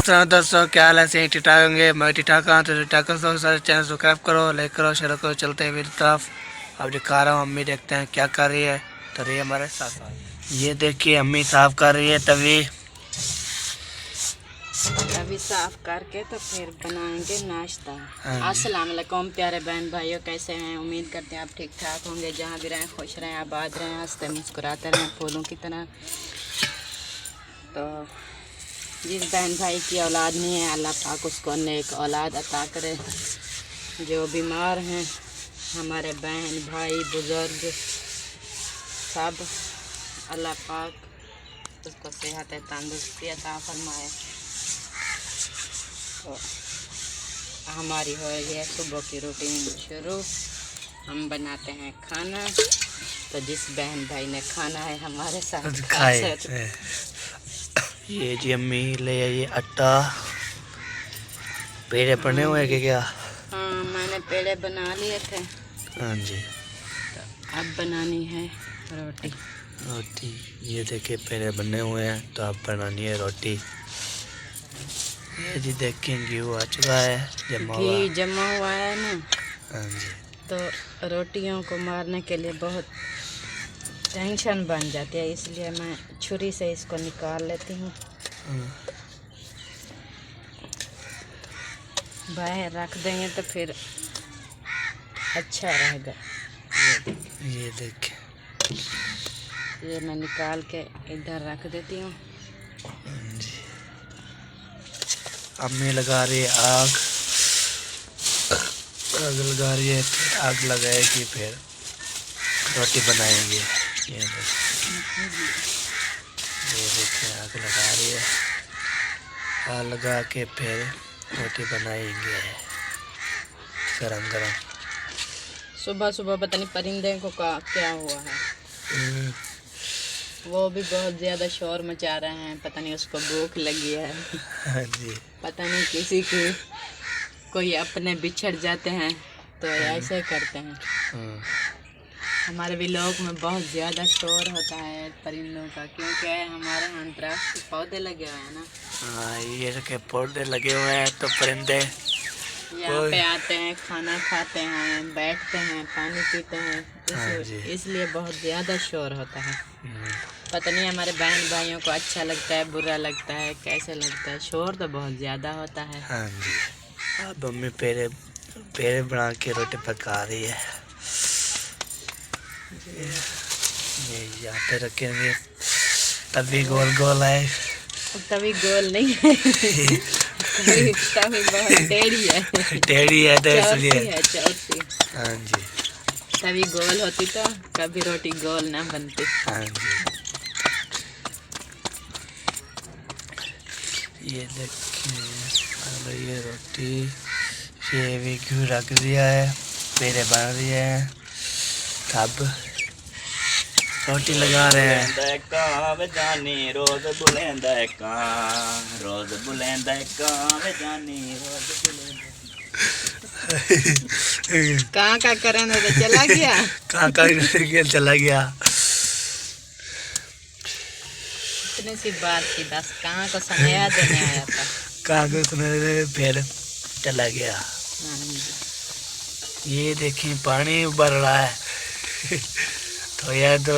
सलाम दोस्तों, क्या हाल है? सही ठीक ठाक होंगे। मैं ठीक ठाक हूँ। तो ठीक ठाक हो सारे चैनल सब्सक्राइब करो, लाइक करो, शेयर करो। चलते हैं मेरी तरफ। अब दिखा रहा हूँ अम्मी, देखते हैं क्या कर रही है। तो रही हमारे साथ साथ। ये देखिए अम्मी साफ कर रही है तभी साफ करके तो फिर बनाएंगे नाश्ता। हाँ। अस्सलाम वालेकुम प्यारे बहन भाइयों, कैसे हैं? उम्मीद करते हैं आप ठीक ठाक होंगे। जहाँ भी रहें खुश रहें, आबाद रहें, हंसते मुस्कुराते रहें फूलों की तरह। तो जिस बहन भाई की औलाद नहीं है, अल्लाह पाक उसको नेक औलाद अता करे। जो बीमार हैं, हमारे बहन भाई बुज़ुर्ग सब, अल्लाह पाक उसको सेहत तंदुरुस्ती अता फरमाए। तो हमारी हो गई है सुबह की रूटीन शुरू। हम बनाते हैं खाना। तो जिस बहन भाई ने खाना है हमारे साथ खाए। ये जी अम्मी ले आइए आटा। पेड़े पड़े हुए हैं क्या? हाँ, मैंने पेड़े बना लिए थे। हाँ जी। तो अब बनानी है रोटी। रोटी ये देखिए पेड़े बने हुए हैं, तो अब बनानी है रोटी। ये जी देखें घी आ चुका है, घी जमा हुआ है ना। हाँ जी। तो रोटियों को मारने के लिए बहुत टेंशन बन जाती है, इसलिए मैं छुरी से इसको निकाल लेती हूँ। बाहर रख देंगे तो फिर अच्छा रहेगा। ये देखें, ये मैं निकाल के इधर रख देती हूँ। अम्मी लगा रही है आग। आग लगा रही है, फिर आग लगाएगी, फिर रोटी बनाएंगे। ये देखिए आग लगा रही है। आग लगा के फिर रोटी बनाएंगे गरम गरम। सुबह सुबह पता नहीं परिंदे को क्या हुआ है। वो भी बहुत ज़्यादा शोर मचा रहे हैं, पता नहीं उसको भूख लगी है। हाँ जी। पता नहीं किसी की कोई अपने बिछड़ जाते हैं तो ऐसे करते हैं। हमारे व्लॉग में बहुत ज़्यादा शोर होता है परिंदों का, क्योंकि हमारे यहाँ दरख्त पौधे लगे हुए हैं ना। हाँ, ये के पौधे लगे हुए हैं, तो परिंदे यहाँ पे आते हैं, खाना खाते हैं, बैठते हैं, पानी पीते हैं। इसलिए बहुत ज़्यादा शोर होता है। पता नहीं हमारे बहन भाइयों को अच्छा लगता है, बुरा लगता है, कैसे लगता है। शोर तो बहुत ज़्यादा होता है। हाँ जी। अब मम्मी पेड़े बना के रोटी पका रही है। ये यहाँ पे रखेंगे तभी गोल गोल है। तभी गोल नहीं है। तभी बहुत टेढ़ी है। टेढ़ी है तो इसलिए। चौथी। हाँ जी। तभी गोल होती तो कभी रोटी गोल ना बनती। हाँ जी। ये देखिए ये रोटी, ये भी घी रख दिया है, पेड़े बन रही है, तब रोटी लगा रहे हैं। जानी रोज बुलेंदा रोज बुलेंदा जानी रोज कहाँ का करन है तो चला गया। कहाँ चला गया। इतनी सी बात थी, बस कहाँ को सुनाया देने आया था। कहाँ को सुनाया, फिर चला गया। ये देखिए पानी उबल रहा है। तो यह तो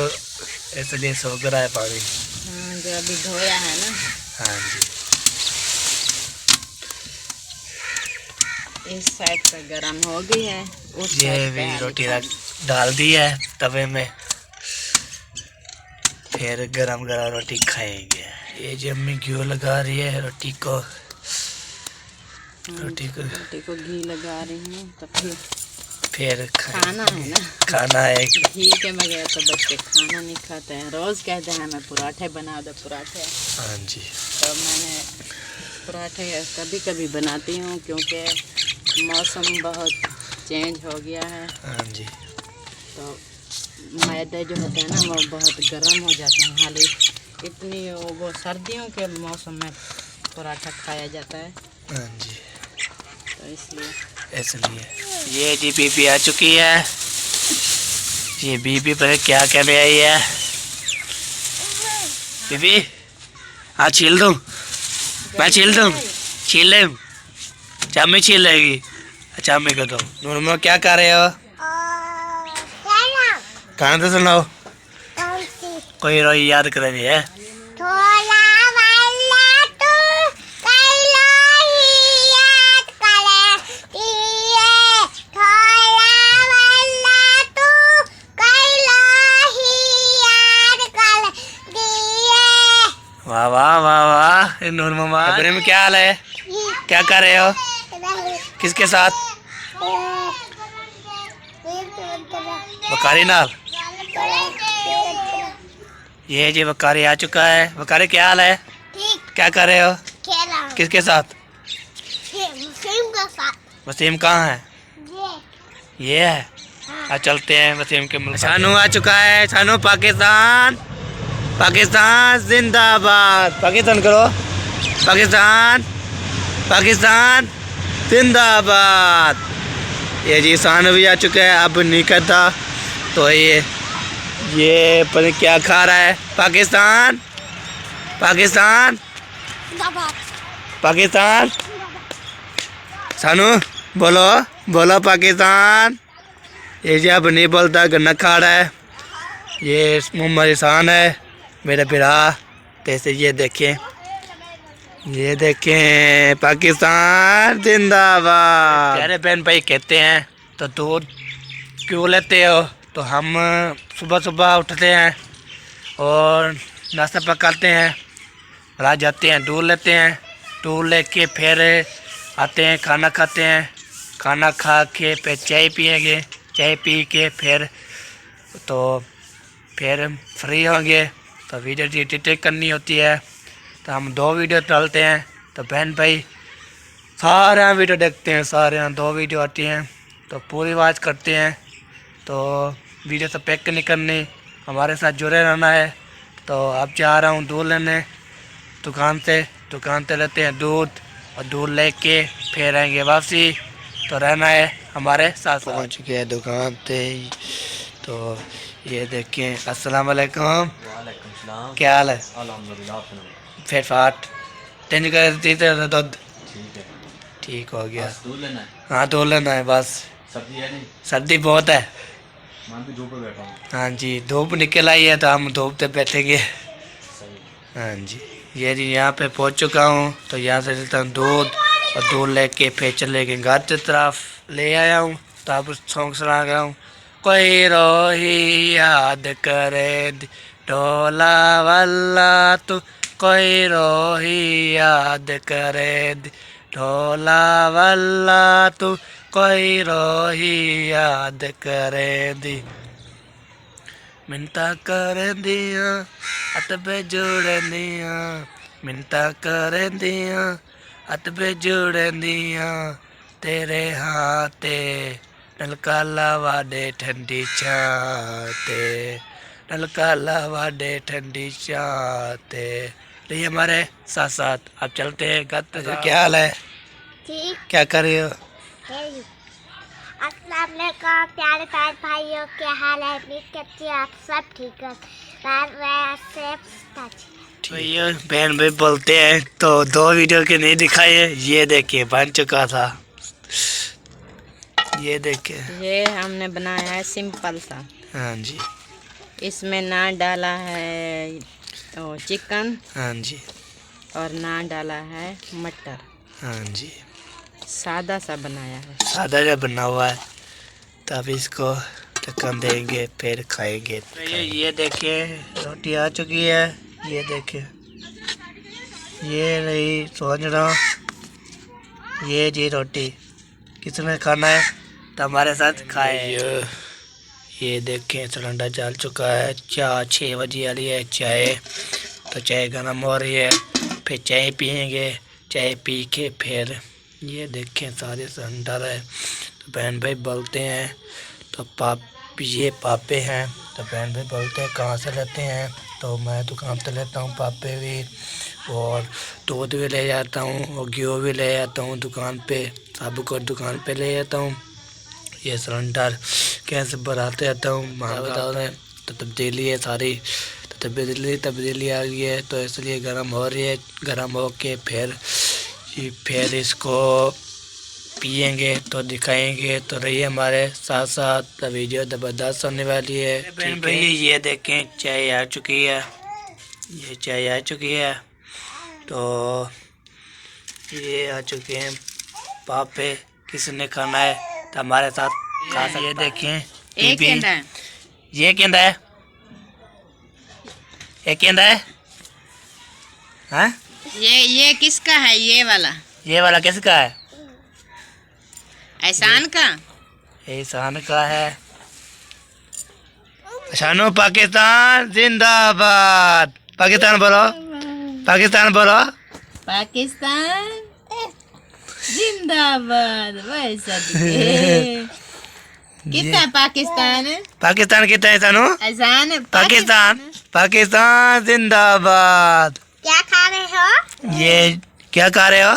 इसलिए सोख रहा है पानी। हाँ, जो अभी धोया है ना। हाँ जी। इस साइड पे गरम हो गई है। ये भी रोटी डाल दी है तवे में, फिर गरम गरम रोटी खाएंगे। ये जो अम्मी घी लगा रही है रोटी को घी लगा रही हूँ। तो फिर खाना है ना, खाना है। घी के बगैर तो बच्चे खाना नहीं खाते हैं। रोज़ कहते हैं हमें पराठे बना दो पराठे। हाँ जी। तो मैंने पराठे कभी कभी बनाती हूँ, क्योंकि मौसम बहुत चेंज हो गया है। हाँ जी। तो मैदे जो होते हैं ना वो बहुत गर्म हो जाते हैं। हाल इतनी वो सर्दियों के मौसम में पराठा खाया जाता है। हाँ जी। तो इसलिए ये जी बीबी आ चुकी है। ये बीबी पर क्या कहने आई है? बीबी हाँ छील दूँ, मैं छील दूँ। छील ले, चामी छील लेगी। अच्छा अम्मी को दो। नूरमा क्या कर रहे हो? गाना तो सुनाओ। कोई रोई याद कर रही है। वाह वाह वाह वाह नूर मामा। अपने में क्या हाल है? क्या कर रहे हो? किसके साथ? बकारी नाल। ये जी बकारी आ चुका है। बकारी क्या हाल है? क्या कर रहे हो? किसके साथ? वसीम कहाँ है? ये है। आज चलते हैं वसीम के मुल्क। शानू आ चुका है। शानू पाकिस्तान, पाकिस्तान जिंदाबाद। पाकिस्तान करो। पाकिस्तान, पाकिस्तान जिंदाबाद। ये जी शानू भी आ चुका है। अब नहीं करता तो ये पता क्या खा रहा है। पाकिस्तान, पाकिस्तान, पाकिस्तान। शानू बोलो, बोलो पाकिस्तान। ये जी अब नहीं बोलता, गन्ना खा रहा है। ये मोहम्मद इसान है मेरा बिरा। जैसे ये देखें, ये देखें पाकिस्तान जिंदाबाद। प्यारे बहन भाई कहते हैं तो दूध क्यों लेते हो? तो हम सुबह सुबह उठते हैं और नाश्ता पकाते हैं, रात जाते हैं, दूध लेते हैं, दूध लेके फिर आते हैं, खाना खाते हैं, खाना खा के फिर चाय पिएंगे, चाय पी के फिर फ्री होंगे तो वीडियो एडिट करनी होती है। तो हम 2 वीडियो डालते हैं। तो बहन भाई सारे वीडियो देखते हैं, सारे 2 वीडियो आती हैं तो पूरी आवाज़ करते हैं। तो वीडियो से पैक नहीं करनी, हमारे साथ जुड़े रहना है। तो अब जा रहा हूँ दूध लेने दुकान से लेते हैं दूध और दूध लेके फिर आएंगे वापसी। तो रहना है हमारे साथ। पहुँच चुके हैं दुकान पे। तो ये देखें। अस्सलाम वालेकुम। वालेकुम सलाम। क्या हाल है? अल्हम्दुलिल्लाह। फिर फाट तेज कर दी तो दूध ठीक है। ठीक हो गया। दूध लेना है? हाँ दूध लेना है बस। सब्जी है नहीं? सर्दी बहुत है। मैं भी धूप पे बैठा हूँ। हाँ जी धूप निकल आई है तो हम धूप पे बैठेंगे। सही। हाँ जी ये जी यहाँ पे पहुँच चुका हूँ। तो यहाँ से लेता हूँ दूध और दूध लेके फिर चले गए घर की तरफ। ले आया हूँ तो अब सॉन्ग सुना गया हूँ। कोई रोही याद करे ढोला वाला तू, कोई रोही याद करे ढोला वाला तू, कोई रोही याद करे दी। मिन्नता कर दिया हथ पे जुड़ दिया, मिन्नता कर दिया हथ पे जुड़ दिया, तेरे हाथे नलका लावा दे ठंडी छाते, नलका लावा दे ठंडी छाते। तो ये हमारे साथ साथ अब चलते हैं घर पे। क्या हाल है? ठीक क्या कर रही हो? है। अस्सलाम वालेकुम प्यारे प्यारे भाइयों, क्या हाल है? उम्मीद करती हूँ आप सब ठीक है। तो ये बहन भाई बोलते हैं तो 2 वीडियो के नहीं दिखाए। ये देखिए बन चुका था। ये देखिए ये हमने बनाया है सिंपल सा। हाँ जी इसमें ना डाला है चिकन हाँ जी और ना डाला है मटर। हाँ जी सादा सा बनाया है। सादा जब बना हुआ है तब इसको ढक्कन देंगे फिर खाएंगे। तो ये देखिए रोटी आ चुकी है। ये देखिए ये रही सोचना। ये जी रोटी किसने खाना है तो हमारे साथ खाए। ये देखें सिलेंडर जल चुका है। 6 बजे वाली है चाय। तो चाय गर्म हो रही है, फिर चाय पियेंगे, चाय पी के फिर ये देखें सारे सिलेंडर है। तो बहन भाई बोलते हैं तो ये पापे हैं। तो बहन भाई बोलते हैं कहाँ से लेते हैं? तो मैं दुकान से लेता हूँ पापे भी, और दूध भी ले जाता हूँ और घी भी ले जाता हूँ दुकान पे। सब को दुकान पे ले जाता हूँ। ये सिलेंडर कैसे भराते रहता हूँ बता रहे। तो तब्दीली है सारी, तो तब्दीली आ गई है तो इसलिए गर्म हो रही है। गर्म हो के फिर जी फिर इसको पिएंगे तो दिखाएंगे, तो रहिए हमारे साथ साथ, तो वीडियो ज़बरदस्त होने वाली है। बहन भाई ये देखें चाय आ चुकी है, ये चाय आ चुकी है, तो ये आ चुके हैं पापे। किसने खाना है तो हमारे साथ खा सकते। ये देखें एक बीबी, केंदा है। ये केंदा है, एक केंदा है। हाँ ये किसका है? ये वाला किसका है? एहसान का। एहसान का है। शानो पाकिस्तान जिंदाबाद, पाकिस्तान बोलो, पाकिस्तान बोलो। पाकिस्तान जिंदाबाद। वैसा कितना पाकिस्तान है? पाकिस्तान कितना है शानो? एहसान है पाकिस्तान, पाकिस्तान जिंदाबाद। क्या खा रहे हो? ये क्या खा रहे हो?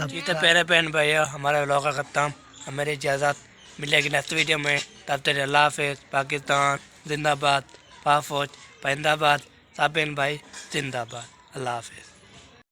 जी तो प्यारे बहन भाइयों, हमारा व्लॉग का खत्म। हमारी इजाज़त, मिलेगी नेक्स्ट वीडियो में। तब तक अल्लाह हाफ़िज़। पाकिस्तान जिंदाबाद, पाक फौज जिंदाबाद, सब बहन भाई जिंदाबाद। अल्लाह हाफ़िज़।